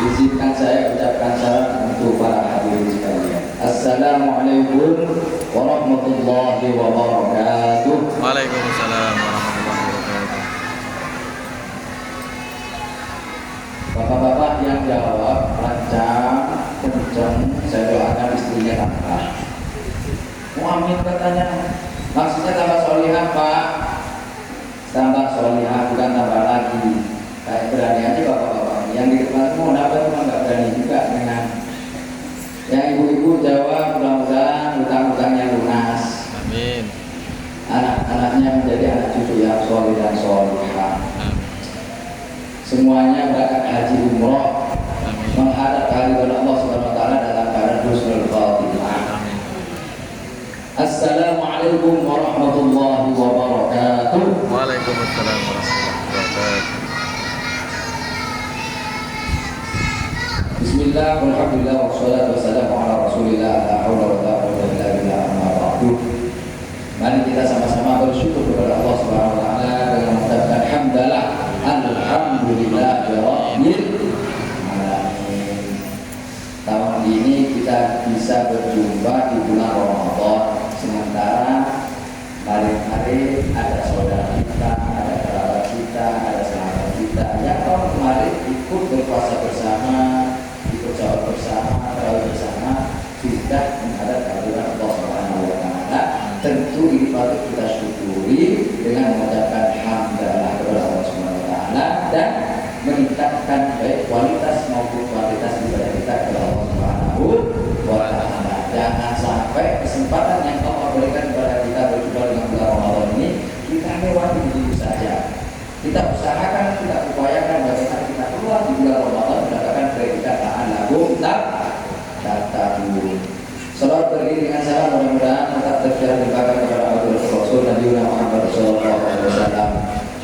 Izinkan saya ucapkan salam untuk para hadirin sekalian. Assalamualaikum warahmatullahi wabarakatuh. Waalaikumsalam warahmatullahi wabarakatuh. Bapak-bapak yang jawab lancar, kenceng, saya doakan istrinya tambah. Amin katanya. Maksudnya tambah solihah Pak. Tambah solihah bukan tambah lagi. Kayak berani aja bapak-bapak. Yang di depan semua dapat cuma nggak berani juga dengan. Yang ibu-ibu jawab mudah-mudahan hutang-hutangnya lunas. Amin. Anak-anaknya menjadi anak cucu yang solih dan solihah. Semuanya berangkat haji umroh, menghadap kehadiran Allah Subhanahu wa taala dalam keadaan husnul khatimah. Assalamualaikum warahmatullahi wabarakatuh. Waalaikumsalam warahmatullahi wabarakatuh. Bismillah, alhamdulillah, wassalatu wassalamu ala rasulillah, la hawla wa la quwwata illa billah, amma ba'du. Mari kita sama-sama bersyukur kepada Allah Subhanahu wa taala dengan mengucapkan hamdalah, alhamdulillah rabbil alamin. Tahun ini kita bisa berjumpa di bulan Ramadan, sementara kemarin-kemarin ada saudara kita, ada kerabat kita, ada sahabat kita yang tahun kemarin ikut berpuasa bersama, ikut sahur bersama, tarawih bersama, sudah menghadap kehadiran Allah Subhanahu wa taala. Tentu ini patut kita syukuri dengan mengucapkan hamdalah kepada Allah Subhanahu wa taala dan meningkatkan baik kualitas maupun kuantitas ibadah kita kepada Allah Subhanahu wa taala. Jangan sampai kesempatan yang Allah berikan kepada kita berjumpa dengan bulan Ramadan ini kita lewati begitu saja. Kita usahakan, kita upayakan bagaimana kita keluar di bulan Ramadan mendapatkan predikat ta'allahu tattaqun. Salat berdiri dengan salam, mudah-mudahan tetap terjaga dipakai kepada Abdul Rasul Nabi Muhammad SAW.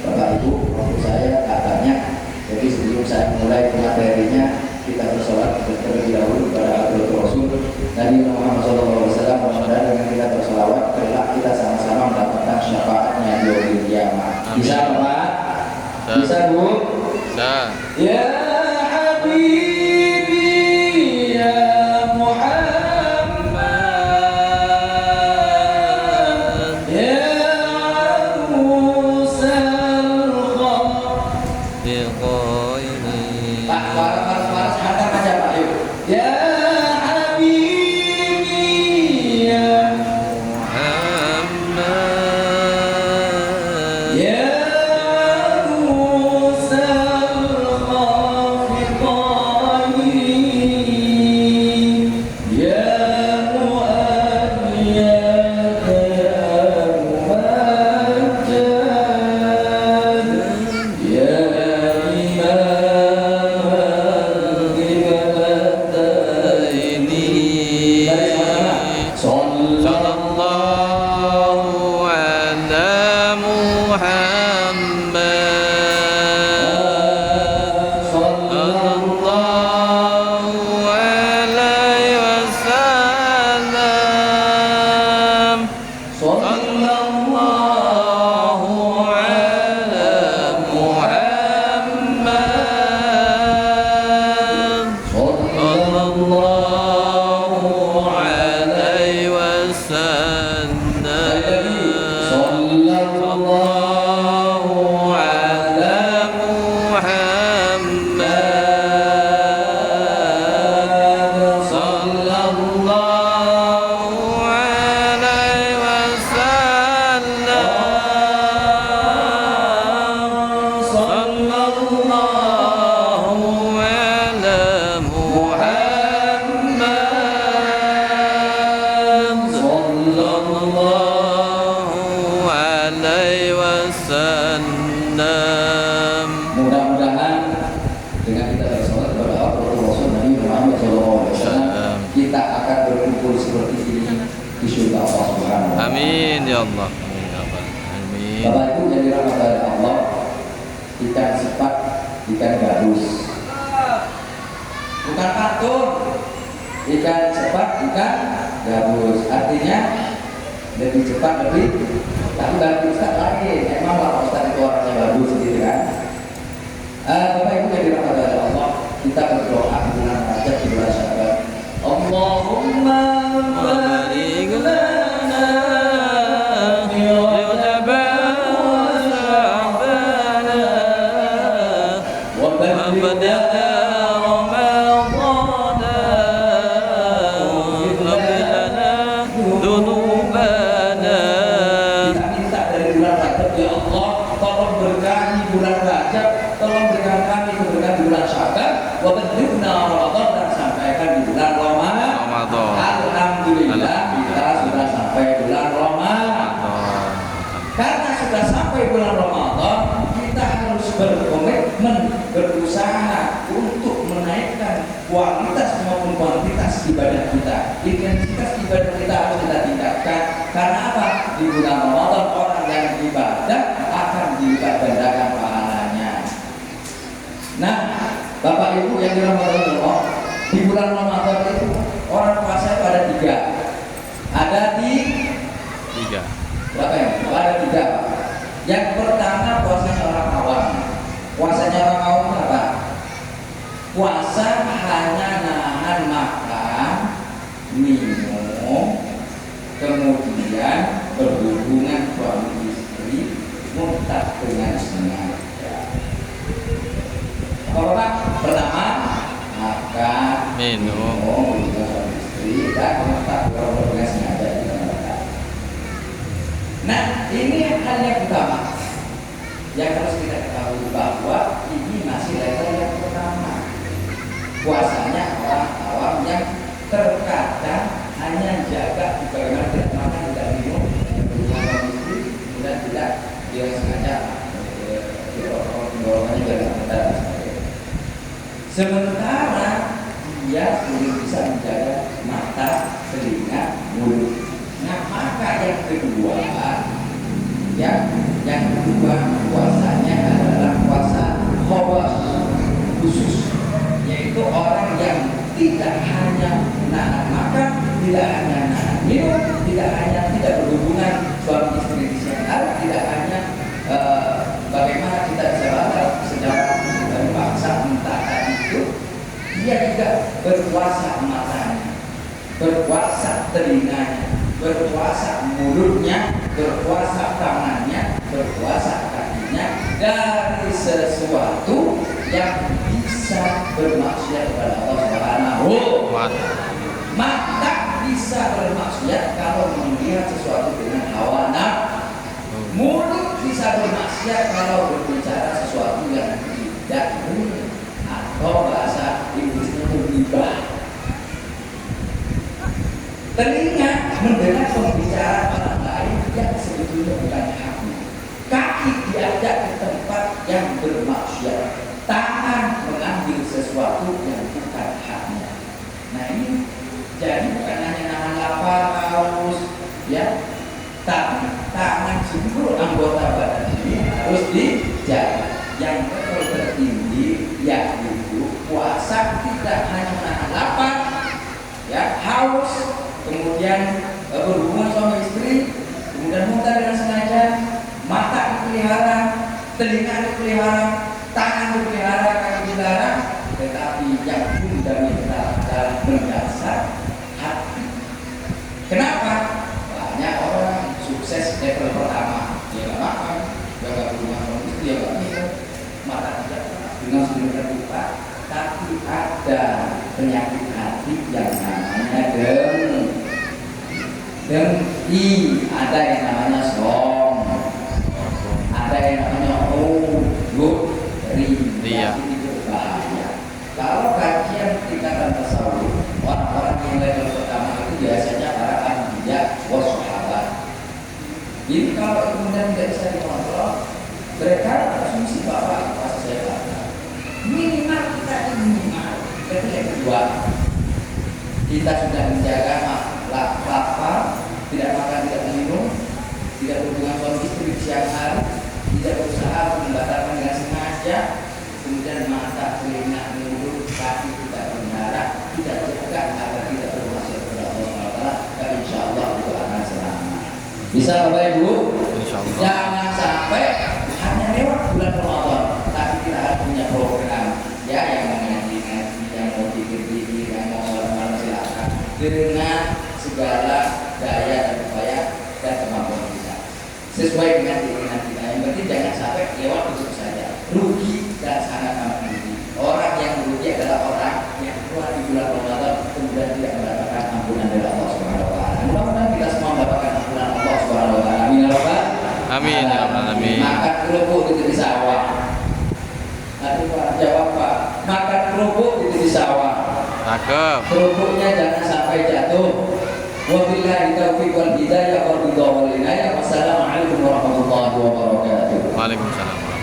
Bapak Ibu, waktu saya tak banyak, jadi sebelum saya mulai ke materinya, kita bersolat terlebih dahulu kepada Abdul Rasul Nabi Muhammad SAW. Mudah-mudahan dengan kita bersolawat, kelak kita sama-sama mendapatkan syafaatnya di yaumil qiyamah. Bisa Pak? Bisa Bu? Bisa. Ya Habibi ya Muhammad. Mudah-mudahan dengan kita bersolat kepada Rasul Nabi Muhammad SAW, kita akan berkumpul seperti ini di surga Allah Subhanahu wa taala. Amin ya Allah. Amin ya Allah. Amin. Bapak Ibu yang dirahmati oleh Allah, ikan sepat, ikan gabus, bukan patung. Ikan sepat, ikan gabus, artinya lebih cepat, tapi bagi Ustaz lain. Emang Pak Ustaz itu orangnya bagus gitu kan. Bapak Ibu yang dirahmati oleh Allah, kita berdoa لنا رمضان اغفر لنا ذنوبنا. Kita minta dari bulan Rajab, ya Allah, tolong berkahi bulan Rajab, tolong berikan kami keberkahan di bulan Sya'ban, wa balighna Ramadan, dan sampaikan di bulan Ramadan. Alhamdulillah kita sudah sampai bulan Ramadan. Karena sudah sampai bulan Ramadan, kita harus berkomitmen, berusaha untuk menaikkan kualitas maupun kuantitas ibadah kita. Intensitas ibadah kita harus kita tingkatkan. Karena apa? Di bulan Ramadan orang yang ibadah akan dilipat gandakan pahalanya. Nah, Bapak Ibu yang dirahmati Allah, di bulan Ramadan itu orang puasa itu ada 3. Ada di 3. berapa ya? Ada 3, Pak. Yang pertama puasanya orang awam. Puasanya orang awam apa? Puasa hanya nahan makan, minum, kemudian berhubungan suami istri, muntah dengan sengaja. Apa Pak? Pertama, makan, Minum. berhubungan suami istri, dan muntah dengan sengaja. Nah, ini hal yang utama yang harus kita ketahui, bahwa ini masih level yang pertama. Puasanya orang awam yang terkadang hanya jaga bagaimana tidak makan, tidak minum, berhubungan suami istri, kemudian tidak dia sengaja dorongannya dari mata. Sementara dia sudah bisa menjaga mata, telinga, mulut. Nah, maka yang kedua puasanya adalah puasa khawas khusus, yaitu orang yang tidak hanya nahan makan, tidak hanya nahan minum, tidak berhubungan suami istri di siang hari, tidak hanya bagaimana kita bisa batal secara paksa entah itu, dia juga berpuasa matanya, berpuasa telinganya, berpuasa mulutnya, berpuasa tangannya, berpuasa kakinya dari sesuatu yang bisa bermaksiat kepada Allah Subhanahu wa Ta'ala. Mata bisa bermaksiat kalau melihat sesuatu dengan hawa nafsu. Mulut bisa bermaksiat kalau berbicara sesuatu yang tidak benar, atau bahasa Inggrisnya bergibah. Telinga mendengar pembicaraan orang lain yang sebetulnya bukan haknya. Kaki diajak ke tempat yang bermaksiat. Tangan mengambil sesuatu yang bukan haknya. Nah, ini jadi bukan hanya nahan lapar, haus, ya, tapi tangan seluruh anggota badan ini harus dijaga. Yang betul tertinggi yaitu puasa tidak hanya nahan lapar, ya, haus, kemudian berhubungan suami istri, kemudian muntah dengan sengaja, mata dipelihara, telinga dipelihara, tangan dipelihara, kaki dipelihara, tetapi yang fundamental dalam mendasar hati. Kenapa? Banyak orang sukses level pertama, dia nggak makan, dia nggak berhubungan suami istri, dia nggak minum, mata tidak dengan sedemikian rupa, tapi ada penyakit hati yang namanya dengki, ada yang namanya som, ada yang namanya ria. Itu bahaya. Kalau kajian tingkatan tasawuf, orang-orang yang level pertama itu biasanya para anbiya wa sahabat. Jadi kalau kemudian tidak bisa dikontrol, mereka asumsi bahwa pasti saya batal. Minimal kita ini minimal. Itu yang kedua. Kita sudah menjaga lapar, tidak makan, tidak minum, tidak berhubungan suami istri di siang hari, tidak berusaha membatalkan dengan sengaja, kemudian mata, telinga, mulut, kaki tidak benar, tidak jaga agar tidak bermaksiat kepada Allah SWT, dan insya Allah itu akan selamat. Bisa Bapak Ibu? Jangan sampai hanya lewat bulan Ramadan, tapi kita harus punya program, ya, yang mengaji, yang mau dikir-dikir, yang mau malam silakan dengan segala daya dan upaya dan kemampuan kita sesuai dengan keinginan kita. Yang penting jangan sampai lewat begitu saja, rugi dan sangat amat rugi. Orang Cakep. Kerupuknya jangan sampai jatuh. Wabillahi taufiq wal hidayah wal ridha wal inayah. Wassalamualaikum warahmatullahi wabarakatuh. Waalaikumsalam.